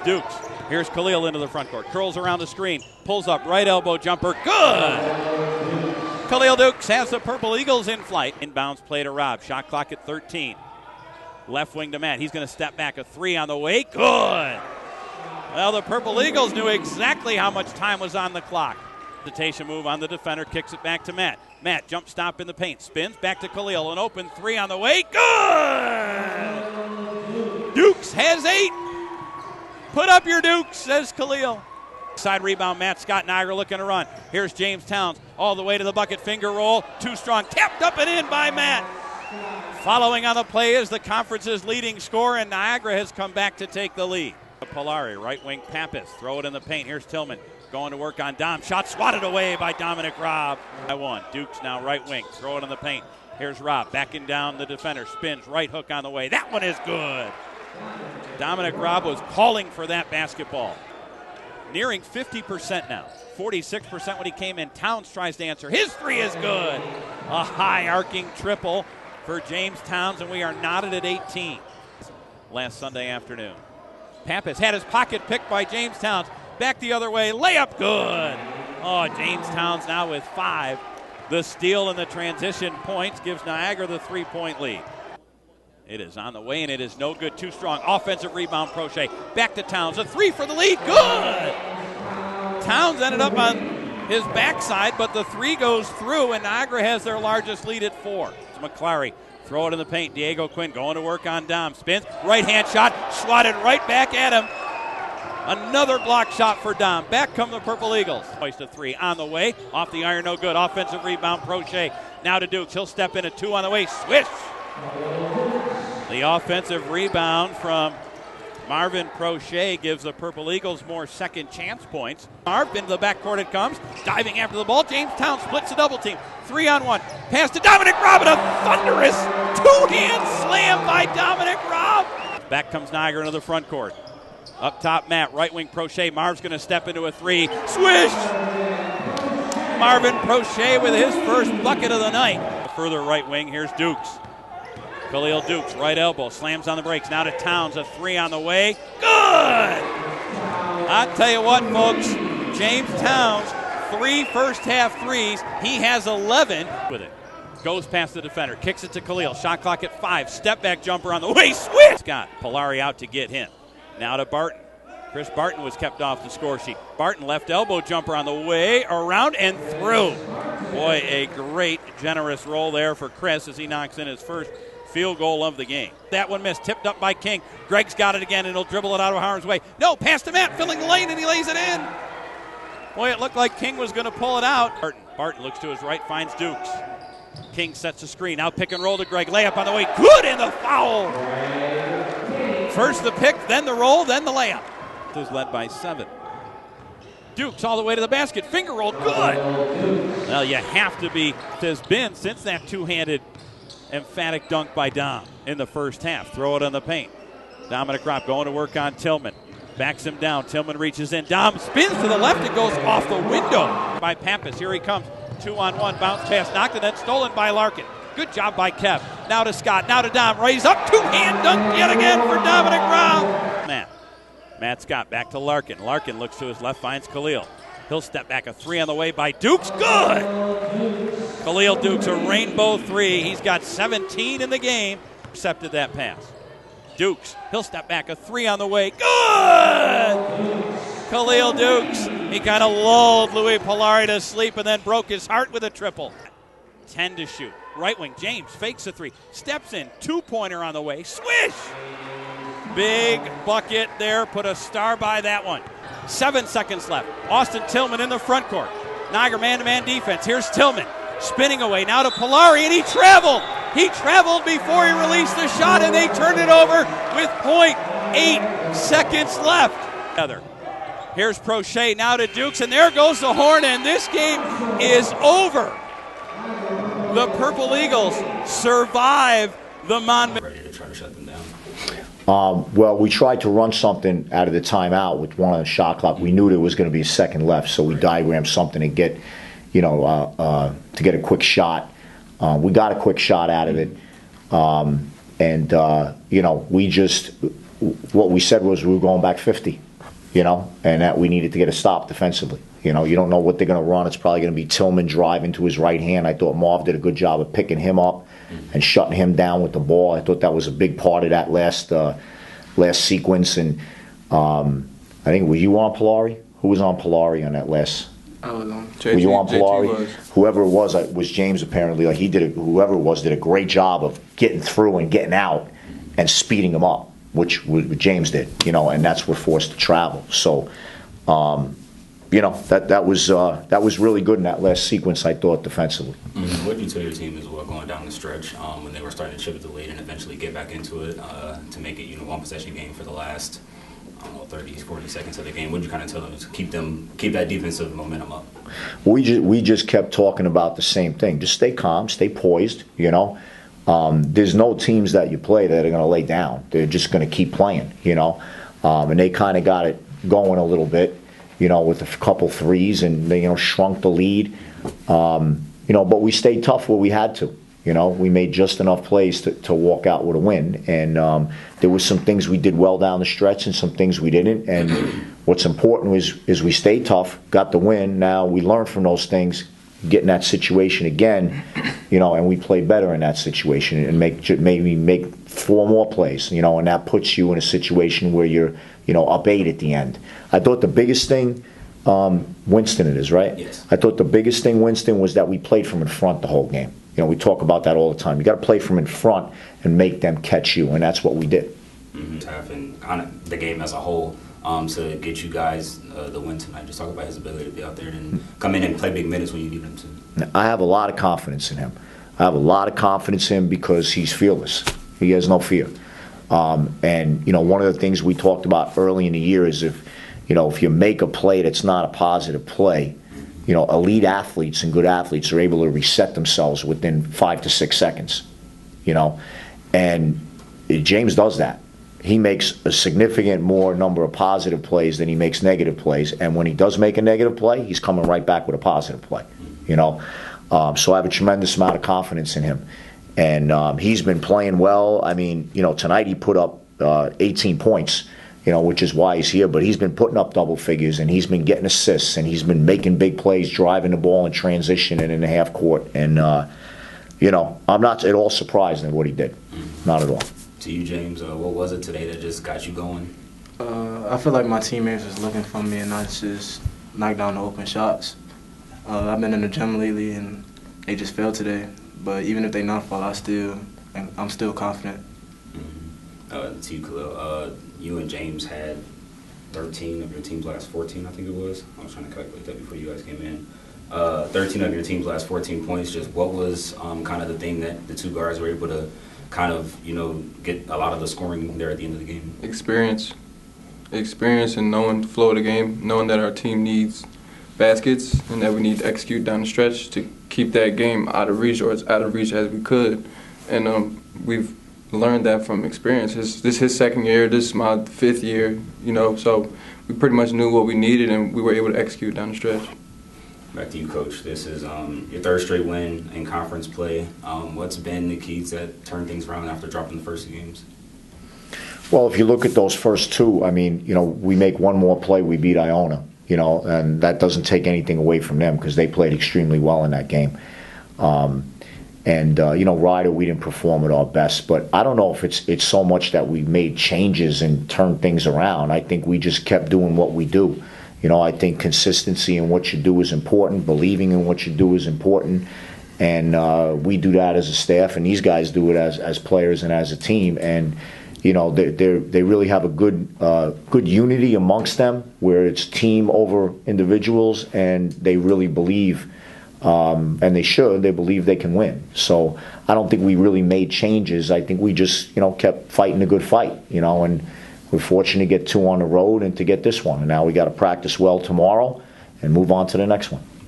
Dukes. Here's Khalil into the front court. Curls around the screen. Pulls up. Right elbow jumper. Good! Khalil Dukes has the Purple Eagles in flight. Inbounds play to Rob. Shot clock at 13. Left wing to Matt. He's going to step back. A three on the way. Good! Well, the Purple Eagles knew exactly how much time was on the clock. Hesitation move on the defender. Kicks it back to Matt. Matt, jump stop in the paint. Spins back to Khalil. An open three on the way. Good! Dukes has 8. Put up your Dukes, says Khalil. Side rebound, Matt Scott. Niagara looking to run. Here's James Towns all the way to the bucket. Finger roll. Too strong. Tapped up and in by Matt. Following on the play is the conference's leading scorer, and Niagara has come back to take the lead. Polari, right wing Pappas. Throw it in the paint. Here's Tillman going to work on Dom. Shot swatted away by Dominic Robb. By 1. Dukes now right wing. Throw it in the paint. Here's Robb backing down the defender. Spins. Right hook on the way. That one is good. Dominic Robb was calling for that basketball. Nearing 50% now. 46% when he came in. Towns tries to answer. His three is good. A high arcing triple for James Towns, and we are knotted at 18. Last Sunday afternoon. Pappas had his pocket picked by James Towns. Back the other way. Layup good. Oh, James Towns now with 5. The steal and the transition points gives Niagara the 3-point lead. It is on the way, and it is no good. Too strong. Offensive rebound, Prochet. Back to Towns. A 3 for the lead. Good! Towns ended up on his backside, but the 3 goes through, and Niagara has their largest lead at 4. It's McClary. Throw it in the paint. Diego Quinn going to work on Dom. Spins. Right-hand shot. Swatted right back at him. Another block shot for Dom. Back come the Purple Eagles. Hoist a 3 on the way. Off the iron, no good. Offensive rebound, Prochet. Now to Dukes. He'll step in. A 2 on the way. Swish! The offensive rebound from Marvin Prochet gives the Purple Eagles more second chance points. Marv into the backcourt it comes. Diving after the ball. James Towns splits the double team. 3-on-1. Pass to Dominic Robb, and a thunderous two-hand slam by Dominic Robb. Back comes Niagara into the front court. Up top, Matt. Right wing Prochet. Marv's going to step into a 3. Swish! Marvin Prochet with his first bucket of the night. Further right wing, here's Dukes. Khalil Dukes, right elbow, slams on the brakes. Now to Towns, a 3 on the way. Good! I'll tell you what, folks. James Towns, 3 first-half threes. He has 11 with it. Goes past the defender, kicks it to Khalil. Shot clock at 5. Step-back jumper on the way. Switch! Scott, Polari out to get him. Now to Barton. Chris Barton was kept off the score sheet. Barton left elbow jumper on the way, around and through. Boy, a great, generous roll there for Chris as he knocks in his first field goal of the game. That one missed, tipped up by King. Greg's got it again, and he'll dribble it out of harm's way. No, pass to Matt, filling the lane, and he lays it in. Boy, it looked like King was going to pull it out. Barton looks to his right, finds Dukes. King sets the screen. Now pick and roll to Greg. Layup on the way. Good, and the foul. First the pick, then the roll, then the layup. Is led by 7. Dukes all the way to the basket. Finger roll. Good. Well, you have to be, has been since that two-handed emphatic dunk by Dom in the first half. Throw it on the paint. Dominic Robb going to work on Tillman. Backs him down. Tillman reaches in. Dom spins to the left and goes off the window by Pappas. Here he comes. 2-on-1. Bounce pass knocked and then stolen by Larkin. Good job by Kev. Now to Scott. Now to Dom. Raise up. Two-hand dunk yet again for Dominic Robb. Matt Scott back to Larkin. Larkin looks to his left, finds Khalil. He'll step back. A 3 on the way by Dukes. Good! Khalil Dukes, a rainbow 3. He's got 17 in the game. Intercepted that pass. Dukes, he'll step back. A 3 on the way. Good! Khalil Dukes. He kind of lulled Louis Polari to sleep and then broke his heart with a triple. 10 to shoot. Right wing, James fakes a 3. Steps in. 2-pointer on the way. Swish! Big bucket there. Put a star by that one. 7 seconds left. Austin Tillman in the front court. Niagara man-to-man defense. Here's Tillman spinning away. Now to Polari, and he traveled. He traveled before he released the shot, and they turned it over with 0.8 seconds left. Here's Prochet now to Dukes, and there goes the horn, and this game is over. The Purple Eagles survive the Monmouth. Ready to try to shut them down. Well, we tried to run something out of the timeout with one on the shot clock. We knew there was going to be a second left, so we diagrammed something to get, to get a quick shot. We got a quick shot out of it, we just, what we said was we were going back 50. and that we needed to get a stop defensively. You don't know what they're going to run. It's probably going to be Tillman driving to his right hand. I thought Marv did a good job of picking him up and shutting him down with the ball. I thought that was a big part of that last sequence. And I think, were you on Polari? Who was on Polari on that last? I was on. Were you on Polari? Whoever it was James apparently. Like whoever it was did a great job of getting through and getting out and speeding him up, which James did. And that's what forced to travel. So. That was really good in that last sequence, I thought, defensively. Mm-hmm. What did you tell your team as well going down the stretch when they were starting to chip at the lead and eventually get back into it to make it one possession game for the last 30, 40 seconds of the game? What did you kind of tell them to keep that defensive momentum up? We just kept talking about the same thing. Just stay calm, stay poised. There's no teams that you play that are going to lay down. They're just going to keep playing. And they kind of got it going a little bit. With a couple threes, and they, shrunk the lead. But we stayed tough where we had to. We made just enough plays to walk out with a win. And there was some things we did well down the stretch and some things we didn't. And what's important is we stayed tough, got the win. Now we learned from those things, get in that situation again, and we play better in that situation and maybe make 4 more plays, and that puts you in a situation where you're, up 8 at the end. I thought the biggest thing, Winston it is, right? Yes. I thought the biggest thing, Winston, was that we played from in front the whole game. We talk about that all the time. You got to play from in front and make them catch you, and that's what we did. Mm-hmm. And kind of the game as a whole to get you guys the win tonight. Just talk about his ability to be out there and come in and play big minutes when you need him to. I have a lot of confidence in him. I have a lot of confidence in him because he's fearless. He has no fear. And one of the things we talked about early in the year is if you make a play that's not a positive play, elite athletes and good athletes are able to reset themselves within 5 to 6 seconds. And James does that. He makes a significant more number of positive plays than he makes negative plays. And when he does make a negative play, he's coming right back with a positive play. So I have a tremendous amount of confidence in him. And he's been playing well. I mean, tonight he put up 18 points, which is why he's here. But he's been putting up double figures, and he's been getting assists, and he's been making big plays, driving the ball in transition and in the half court. And, I'm not at all surprised in what he did. Not at all. To you, James, what was it today that just got you going? I feel like my teammates was looking for me, and I just knocked down the open shots. I've been in the gym lately, and they just failed today. But even if they not fall, I'm still confident. Mm-hmm. To you, Khalil, you and James had 13 of your team's last 14, I think it was. I was trying to calculate that before you guys came in. 13 of your team's last 14 points. Just what was kind of the thing that the two guards were able to kind of, get a lot of the scoring there at the end of the game? Experience and knowing the flow of the game, knowing that our team needs baskets and that we need to execute down the stretch to keep that game out of reach or as out of reach as we could. And we've learned that from experience. This is his second year, this is my 5th year, so we pretty much knew what we needed and we were able to execute down the stretch. Back to you, Coach. This is your 3rd straight win in conference play. What's been the keys that turned things around after dropping the first 2 games? Well, if you look at those first 2, I mean, we make one more play, we beat Iona, and that doesn't take anything away from them because they played extremely well in that game. Ryder, we didn't perform at our best, but I don't know if it's so much that we made changes and turned things around. I think we just kept doing what we do. I think consistency in what you do is important. Believing in what you do is important. And we do that as a staff, and these guys do it as players and as a team. And, they really have a good unity amongst them where it's team over individuals, and they really believe, and they believe they can win. So I don't think we really made changes. I think we just, kept fighting a good fight, and we're fortunate to get 2 on the road and to get this one. And now we got to practice well tomorrow and move on to the next one.